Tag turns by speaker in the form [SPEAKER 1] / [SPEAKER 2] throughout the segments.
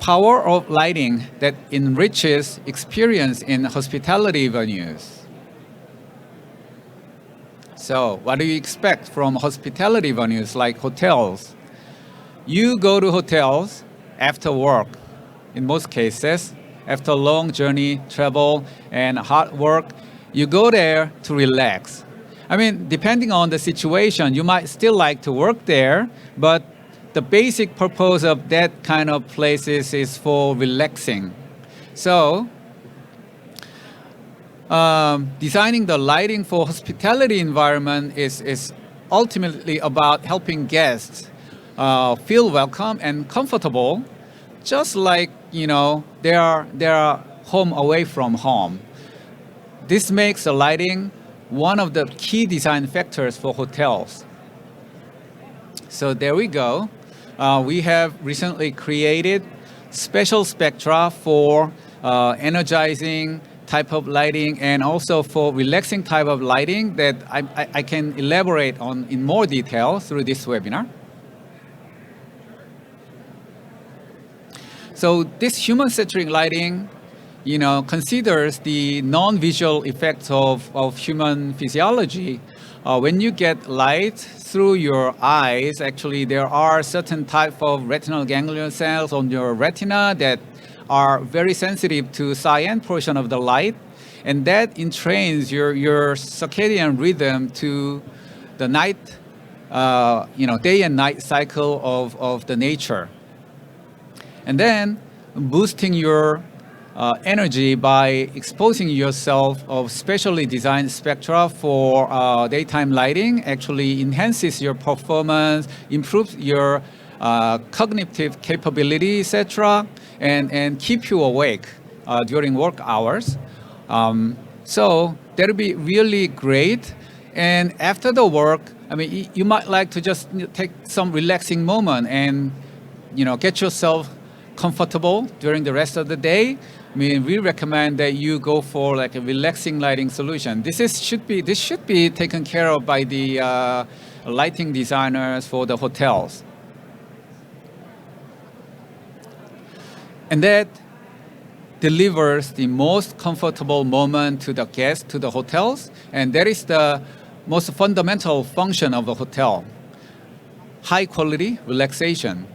[SPEAKER 1] power of lighting that enriches experience in hospitality venues. So what do you expect from hospitality venues like hotels? You go to hotels after work, in most cases, after a long journey, travel, and hard work, you go there to relax. I mean, depending on the situation, you might still like to work there, but the basic purpose of that kind of places is for relaxing. So, designing the lighting for hospitality environment is ultimately about helping guests feel welcome and comfortable, just like they are home away from home. This makes the lighting one of the key design factors for hotels. So there we go. We have recently created special spectra for energizing type of lighting and also for relaxing type of lighting that I can elaborate on in more detail through this webinar. So this human-centric lighting, considers the non-visual effects of human physiology. When you get light through your eyes, actually there are certain type of retinal ganglion cells on your retina that are very sensitive to cyan portion of the light, and that entrains your circadian rhythm to the night, day and night cycle of the nature. And then boosting your energy by exposing yourself of specially designed spectra for daytime lighting actually enhances your performance, improves your cognitive capability, etc., and keep you awake during work hours. So that'll be really great. And after the work, I mean, you might like to just take some relaxing moment and get yourself comfortable during the rest of the day. I mean, we recommend that you go for like a relaxing lighting solution. This should be taken care of by the lighting designers for the hotels. And that delivers the most comfortable moment to the guests, to the hotels, and that is the most fundamental function of a hotel. High quality relaxation.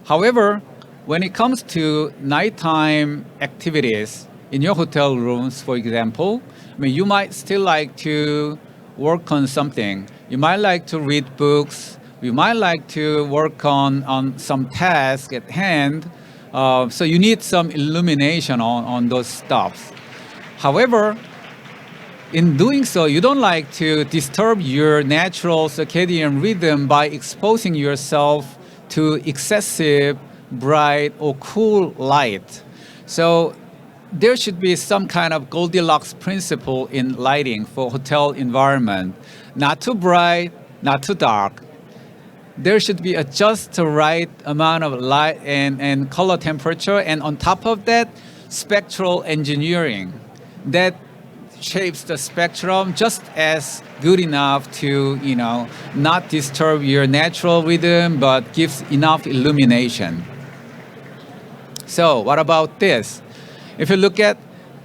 [SPEAKER 1] However, when it comes to nighttime activities in your hotel rooms, for example, I mean, you might still like to work on something. You might like to read books. You might like to work on some task at hand. So you need some illumination on those stuff. However, in doing so, you don't like to disturb your natural circadian rhythm by exposing yourself to excessive bright or cool light. So there should be some kind of Goldilocks principle in lighting for hotel environment. Not too bright, not too dark. There should be just the right amount of light and color temperature, and on top of that, spectral engineering that shapes the spectrum just as good enough to not disturb your natural rhythm but gives enough illumination. So what about this? If you look at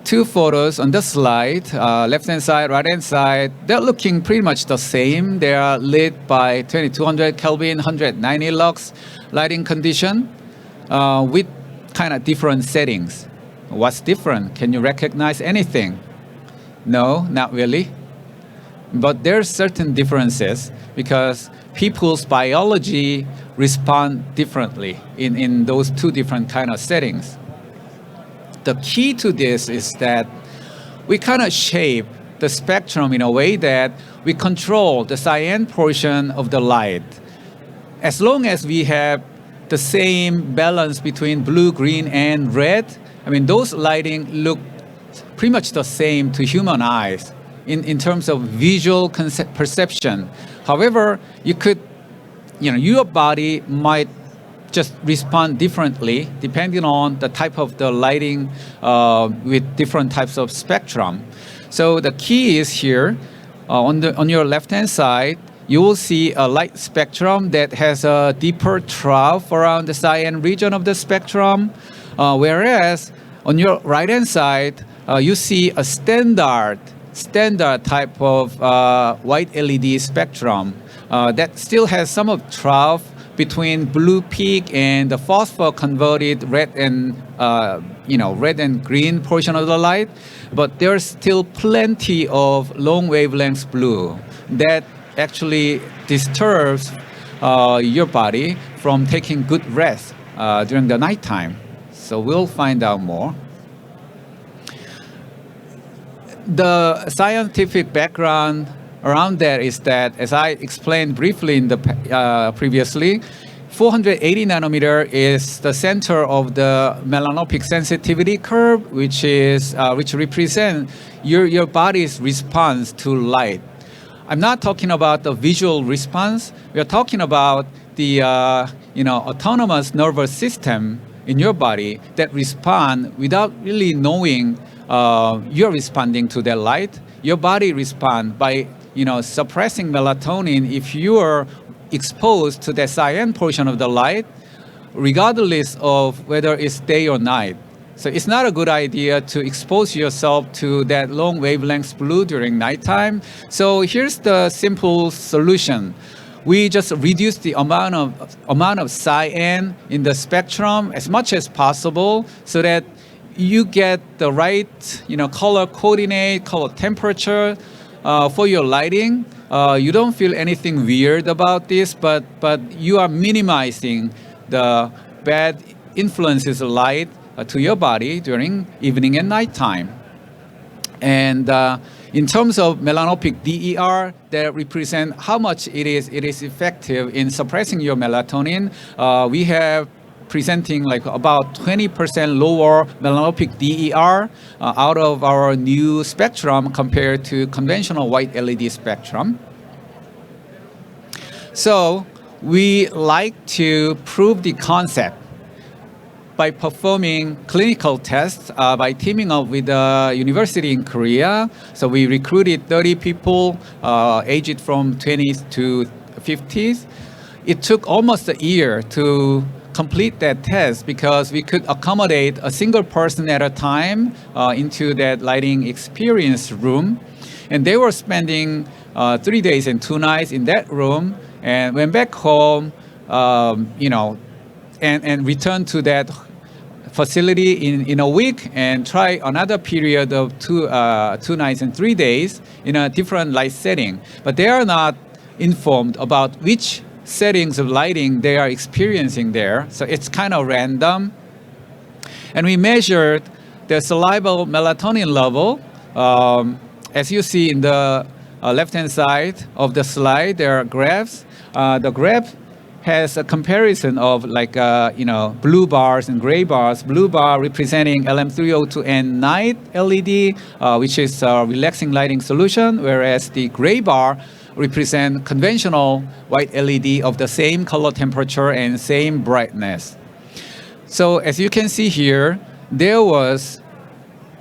[SPEAKER 1] two photos on the slide, left-hand side, right-hand side, they're looking pretty much the same. They are lit by 2200 Kelvin, 190 lux lighting condition with kind of different settings. What's different? Can you recognize anything? No, not really. But there are certain differences because people's biology respond differently in those two different kind of settings. The key to this is that we kind of shape the spectrum in a way that we control the cyan portion of the light. As long as we have the same balance between blue, green, and red, I mean, those lighting look pretty much the same to human eyes in terms of visual perception. However, your body might just respond differently depending on the type of the lighting with different types of spectrum. So the key is here on your left-hand side, you will see a light spectrum that has a deeper trough around the cyan region of the spectrum, whereas on your right-hand side, you see a standard type of white LED spectrum that still has some of trough between blue peak and the phosphor converted red and green portion of the light, but there's still plenty of long wavelengths blue that actually disturbs your body from taking good rest during the nighttime. So we'll find out more. The scientific background around that is that, as I explained briefly in the previously, 480 nanometer is the center of the melanopic sensitivity curve, which represents your body's response to light. I'm not talking about the visual response. We are talking about the autonomous nervous system in your body that respond without really knowing you're responding to that light. Your body responds by suppressing melatonin if you are exposed to the cyan portion of the light, regardless of whether it's day or night. So it's not a good idea to expose yourself to that long wavelength blue during nighttime. So here's the simple solution. We just reduce the amount of cyan in the spectrum as much as possible so that you get the right color coordinate, color temperature for your lighting. You don't feel anything weird about this, but you are minimizing the bad influences of light to your body during evening and nighttime. And in terms of melanopic DER, that represent how much it is effective in suppressing your melatonin. We have presenting like about 20% lower melanopic DER out of our new spectrum compared to conventional white LED spectrum. So we like to prove the concept by performing clinical tests by teaming up with a university in Korea. So we recruited 30 people aged from 20s to 50s. It took almost a year to complete that test because we could accommodate a single person at a time into that lighting experience room. And they were spending 3 days and 2 nights in that room and went back home, and returned to that facility in a week and try another period of 2 nights and 3 days in a different light setting. But they are not informed about which settings of lighting they are experiencing there. So it's kind of random. And we measured the salival melatonin level. As you see in the left-hand side of the slide, there are graphs. The graph has a comparison of blue bars and gray bars. Blue bar representing LM302N night LED, which is a relaxing lighting solution, whereas the gray bar represent conventional white LED of the same color temperature and same brightness. So as you can see here, there was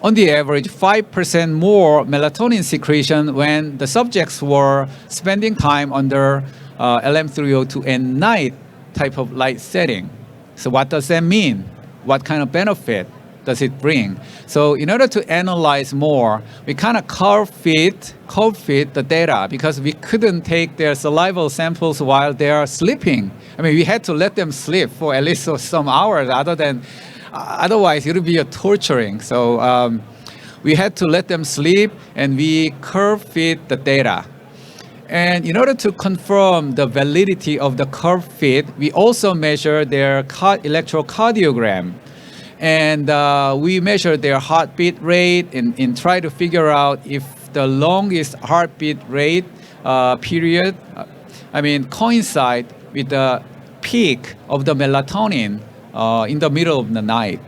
[SPEAKER 1] on the average 5% more melatonin secretion when the subjects were spending time under LM302N night type of light setting. So what does that mean? What kind of benefit does it bring? So in order to analyze more, we kind of curve fit the data because we couldn't take their salival samples while they are sleeping. I mean, we had to let them sleep for at least some hours otherwise it would be a torturing. So we had to let them sleep and we curve fit the data. And in order to confirm the validity of the curve fit, we also measure their electrocardiogram. And we measure their heartbeat rate and try to figure out if the longest heartbeat rate period, coincide with the peak of the melatonin in the middle of the night.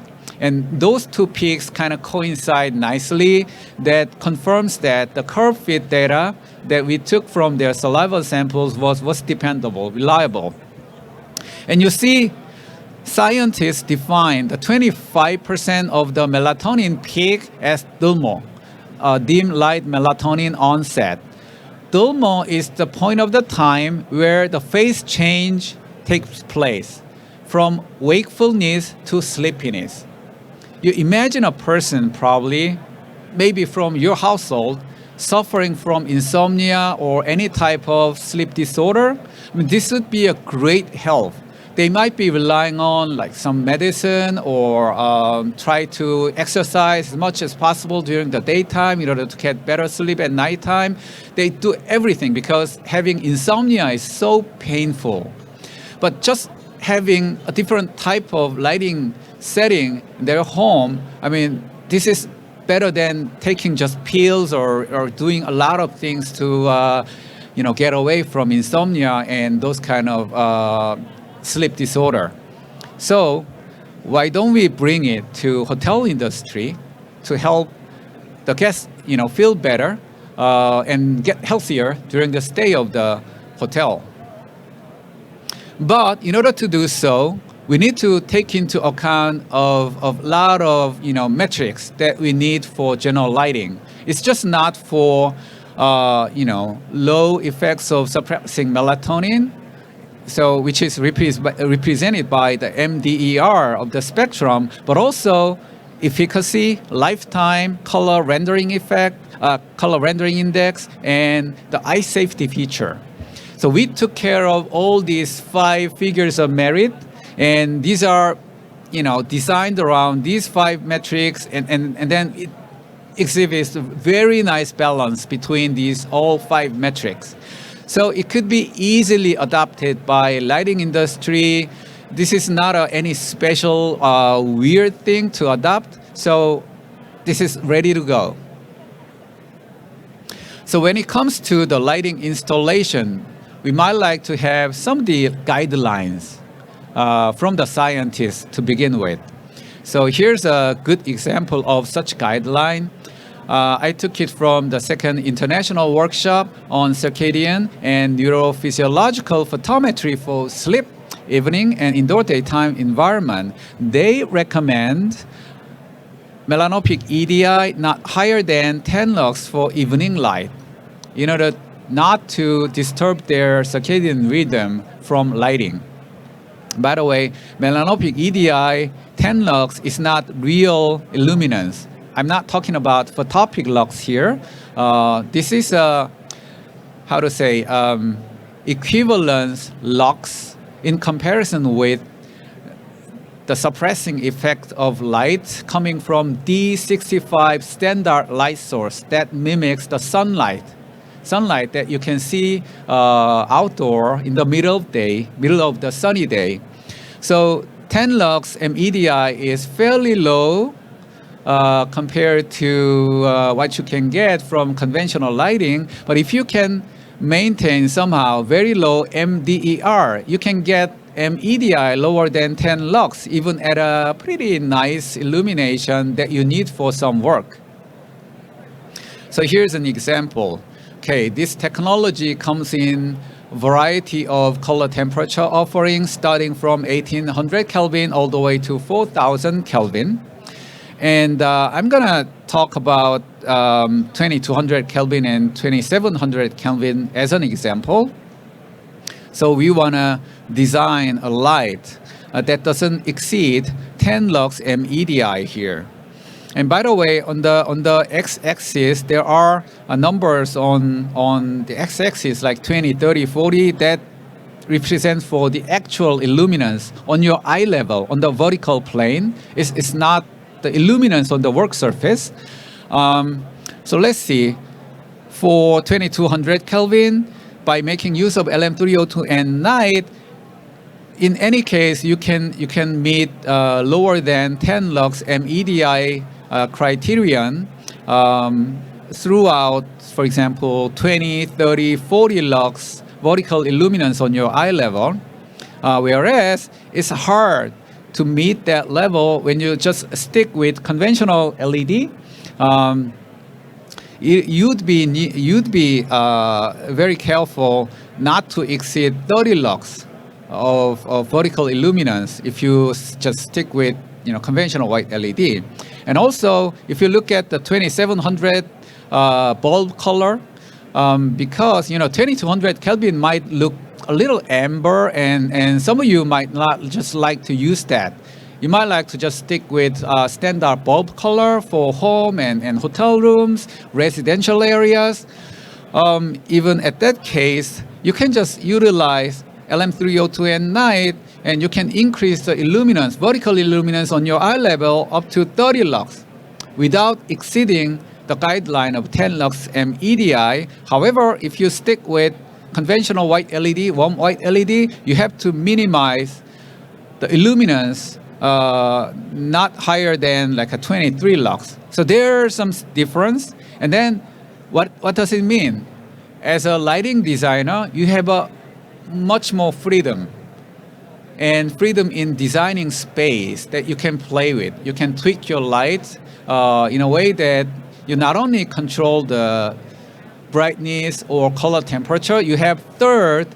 [SPEAKER 1] And those two peaks kind of coincide nicely. That confirms that the curve fit data that we took from their saliva samples was dependable, reliable. And you see, scientists define the 25% of the melatonin peak as DLMO, dim light melatonin onset. dull mode is the point of the time where the phase change takes place from wakefulness to sleepiness. You imagine a person probably, maybe from your household, suffering from insomnia or any type of sleep disorder. I mean, this would be a great help. They might be relying on like some medicine or try to exercise as much as possible during the daytime in order to get better sleep at nighttime. They do everything because having insomnia is so painful. But just having a different type of lighting setting in their home, I mean, this is better than taking just pills or doing a lot of things to get away from insomnia and those kind of sleep disorder. So why don't we bring it to hotel industry to help the guests feel better and get healthier during the stay of the hotel. But in order to do so, we need to take into account of a lot of metrics that we need for general lighting. It's just not for low effects of suppressing melatonin, so which is represented by the MDER of the spectrum, but also efficacy, lifetime, color rendering effect, color rendering index, and the eye safety feature. So we took care of all these 5 figures of merit, and these are designed around these 5 metrics, and then it exhibits a very nice balance between these all 5 metrics. So it could be easily adopted by lighting industry. This is not any special weird thing to adopt. So this is ready to go. So when it comes to the lighting installation, we might like to have some of the guidelines from the scientists to begin with. So here's a good example of such guideline. I took it from the 2nd International Workshop on Circadian and Neurophysiological Photometry for Sleep, Evening, and Indoor Daytime Environment. They recommend melanopic EDI not higher than 10 lux for evening light in order not to disturb their circadian rhythm from lighting. By the way, melanopic EDI 10 lux is not real illuminance. I'm not talking about photopic lux here. This is equivalence lux in comparison with the suppressing effect of light coming from D65 standard light source that mimics the sunlight that you can see outdoor in the middle of the sunny day. So 10 lux MEDI is fairly low compared to what you can get from conventional lighting. But if you can maintain somehow very low MDER, you can get MEDI lower than 10 lux, even at a pretty nice illumination that you need for some work. So here's an example. Okay, this technology comes in variety of color temperature offerings starting from 1800 Kelvin all the way to 4000 Kelvin. And I'm going to talk about 2200 Kelvin and 2700 Kelvin as an example. So we want to design a light that doesn't exceed 10 lux MEDI here. And by the way, on the x-axis, there are numbers on the x-axis like 20, 30, 40 that represents for the actual illuminance on your eye level, on the vertical plane. It's not the illuminance on the work surface. So let's see. For 2200 Kelvin, by making use of LM302 and night, in any case, you can meet lower than 10 lux MEDI criterion throughout, for example, 20, 30, 40 lux vertical illuminance on your eye level, whereas it's hard to meet that level when you just stick with conventional LED. You'd be very careful not to exceed 30 lux of vertical illuminance if you just stick with conventional white LED. And also, if you look at the 2700 bulb color, because 2200 Kelvin might look a little amber, and some of you might not just like to use that. You might like to just stick with standard bulb color for home and hotel rooms, residential areas. Even at that case, you can just utilize LM302 at night, and you can increase the illuminance, vertical illuminance on your eye level up to 30 lux without exceeding the guideline of 10 lux MEDI. However, if you stick with conventional white LED, warm white LED, you have to minimize the illuminance not higher than like a 23 lux. So there's some difference. And then what does it mean? As a lighting designer, you have a much more freedom and freedom in designing space that you can play with. You can tweak your lights in a way that you not only control the brightness or color temperature, you have third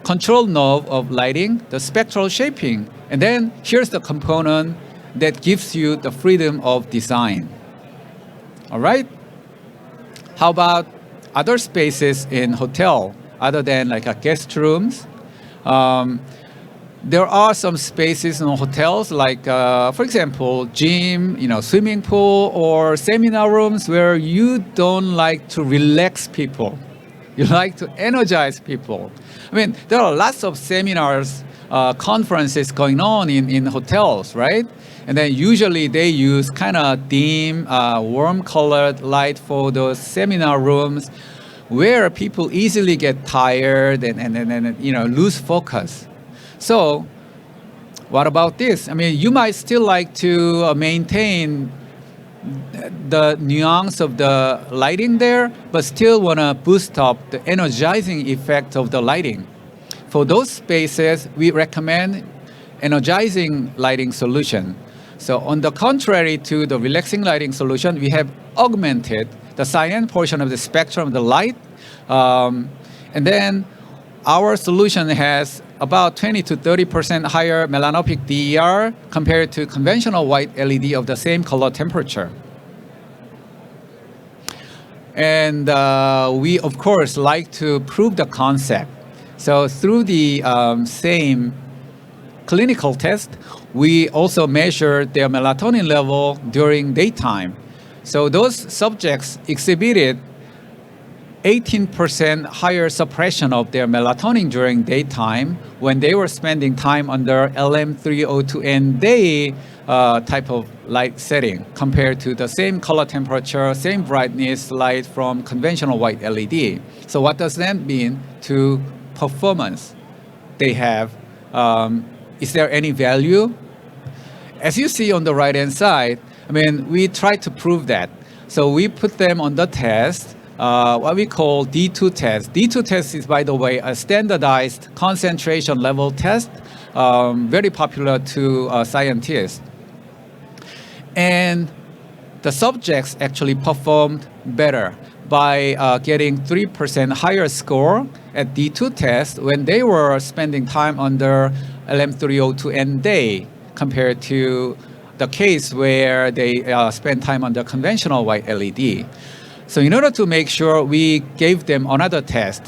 [SPEAKER 1] control knob of lighting, the spectral shaping. And then here's the component that gives you the freedom of design. All right? How about other spaces in hotel other than like a guest rooms? There are some spaces in hotels like, for example, gym, swimming pool, or seminar rooms where you don't like to relax people. You like to energize people. I mean, there are lots of seminars, conferences going on in hotels, right? And then usually they use kind of dim, warm-colored light for those seminar rooms where people easily get tired and lose focus. So what about this? I mean, you might still like to maintain the nuance of the lighting there, but still want to boost up the energizing effect of the lighting. For those spaces, we recommend energizing lighting solution. So on the contrary to the relaxing lighting solution, we have augmented the cyan portion of the spectrum of the light. And then our solution has about 20 to 30% higher melanopic DER compared to conventional white LED of the same color temperature. And we, of course, like to prove the concept. So through the same clinical test, we also measured their melatonin level during daytime. So those subjects exhibited 18% higher suppression of their melatonin during daytime when they were spending time under LM302N day type of light setting compared to the same color temperature, same brightness light from conventional white LED. So what does that mean to performance they have? Is there any value? As you see on the right-hand side, I mean, we try to prove that. So we put them on the test, what we call D2 test. D2 test is, by the way, a standardized concentration level test, very popular to scientists. And the subjects actually performed better by getting 3% higher score at D2 test when they were spending time under LM302N day compared to the case where they spend time under conventional white LED. So in order to make sure, we gave them another test.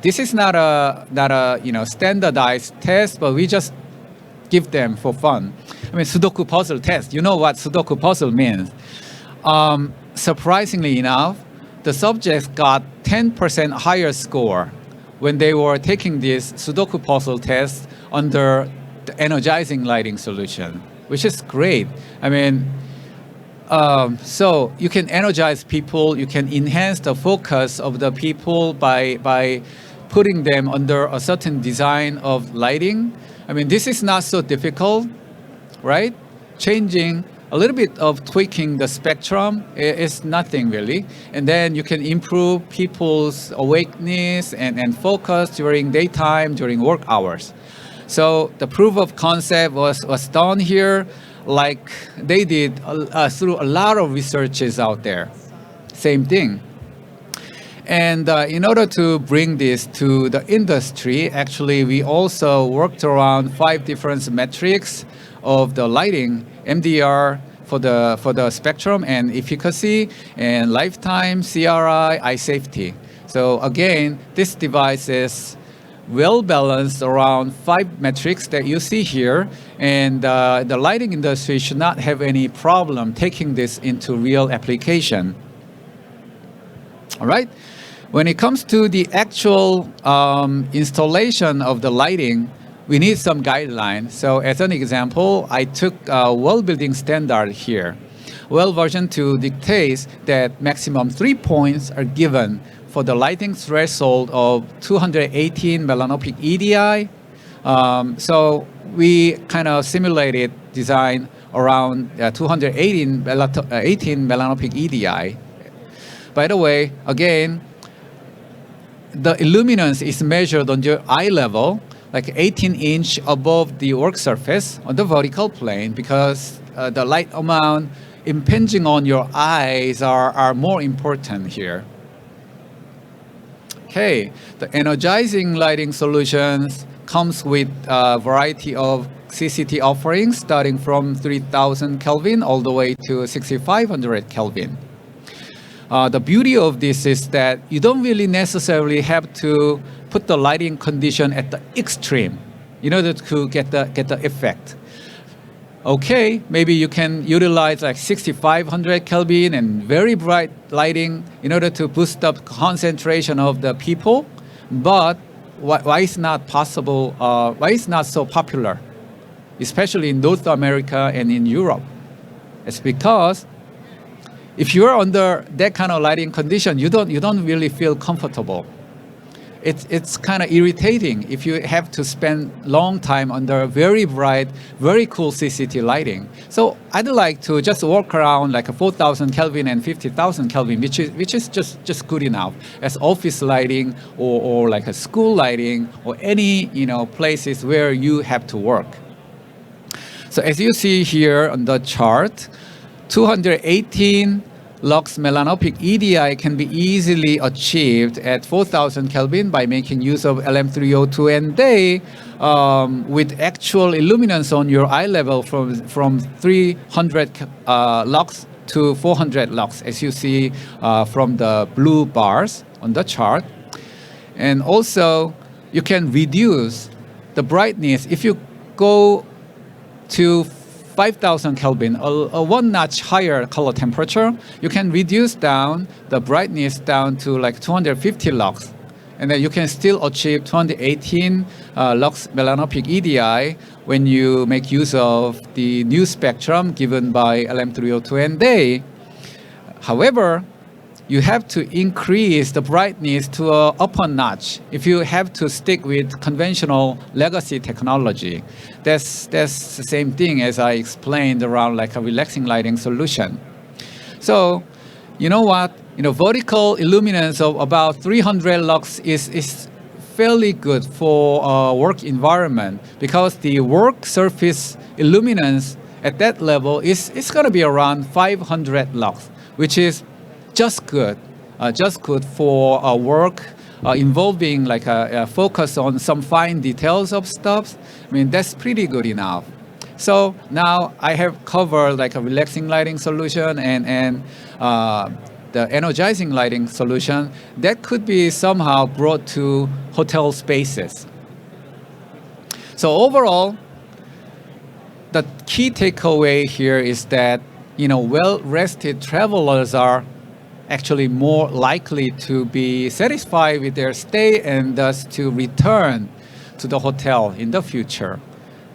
[SPEAKER 1] This is not a standardized test, but we just give them for fun. I mean, Sudoku puzzle test. You know what Sudoku puzzle means. Surprisingly enough, the subjects got 10% higher score when they were taking this Sudoku puzzle test under the energizing lighting solution, which is great. I mean, so you can energize people, you can enhance the focus of the people by putting them under a certain design of lighting. I mean, this is not so difficult, right? Changing a little bit of tweaking the spectrum is nothing really. And then you can improve people's awakeness and focus during daytime, during work hours. So the proof of concept was done here like they did through a lot of researches out there. Same thing. And in order to bring this to the industry, actually, we also worked around 5 different metrics of the lighting, MDR for the spectrum and efficacy, and lifetime, CRI, eye safety. So again, this device is well balanced around 5 metrics that you see here, and the lighting industry should not have any problem taking this into real application. All right. When it comes to the actual installation of the lighting, we need some guidelines. So as an example, I took a well building standard here. Well version 2 dictates that maximum 3 points are given for the lighting threshold of 218 melanopic EDI. So we kind of simulated design around 218 melanopic EDI. By the way, again, the illuminance is measured on your eye level, like 18 inch above the work surface on the vertical plane, because the light amount impinging on your eyes are more important here. Okay, the energizing lighting solutions comes with a variety of CCT offerings starting from 3000 Kelvin all the way to 6500 Kelvin. The beauty of this is that you don't really necessarily have to put the lighting condition at the extreme in order to get the effect. Okay, maybe you can utilize like 6500 Kelvin and very bright lighting in order to boost up concentration of the people, but why is not possible? Why is not so popular, especially in North America and in Europe? It's because if you're under that kind of lighting condition, you don't really feel comfortable. It's kind of irritating if you have to spend long time under very bright, very cool CCT lighting. So I'd like to just walk around like a 4000 Kelvin and 50,000 Kelvin, which is just good enough as office lighting or like a school lighting or any places where you have to work. So as you see here on the chart, 218 lux melanopic EDI can be easily achieved at 4000 Kelvin by making use of LM302 and day with actual illuminance on your eye level from 300 lux to 400 lux, as you see from the blue bars on the chart. And also, you can reduce the brightness if you go to 5000 Kelvin, a one notch higher color temperature. You can reduce down the brightness down to like 250 lux. And then you can still achieve 218 lux melanopic EDI when you make use of the new spectrum given by LM302 and day. However, you have to increase the brightness to an upper notch if you have to stick with conventional legacy technology. That's the same thing as I explained around like a relaxing lighting solution. So, you know what? Vertical illuminance of about 300 lux is fairly good for a work environment, because the work surface illuminance at that level is going to be around 500 lux, which is just good for work involving like a focus on some fine details of stuff. I mean, that's pretty good enough. So now I have covered like a relaxing lighting solution and the energizing lighting solution that could be somehow brought to hotel spaces. So overall, the key takeaway here is that well-rested travelers are actually more likely to be satisfied with their stay and thus to return to the hotel in the future.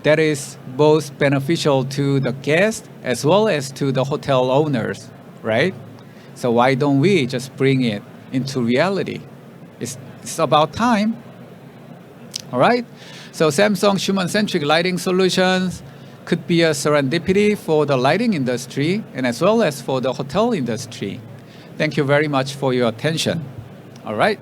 [SPEAKER 1] That is both beneficial to the guests as well as to the hotel owners, right? So why don't we just bring it into reality? It's about time. All right? So Samsung's human-centric lighting solutions could be a serendipity for the lighting industry and as well as for the hotel industry. Thank you very much for your attention. All right.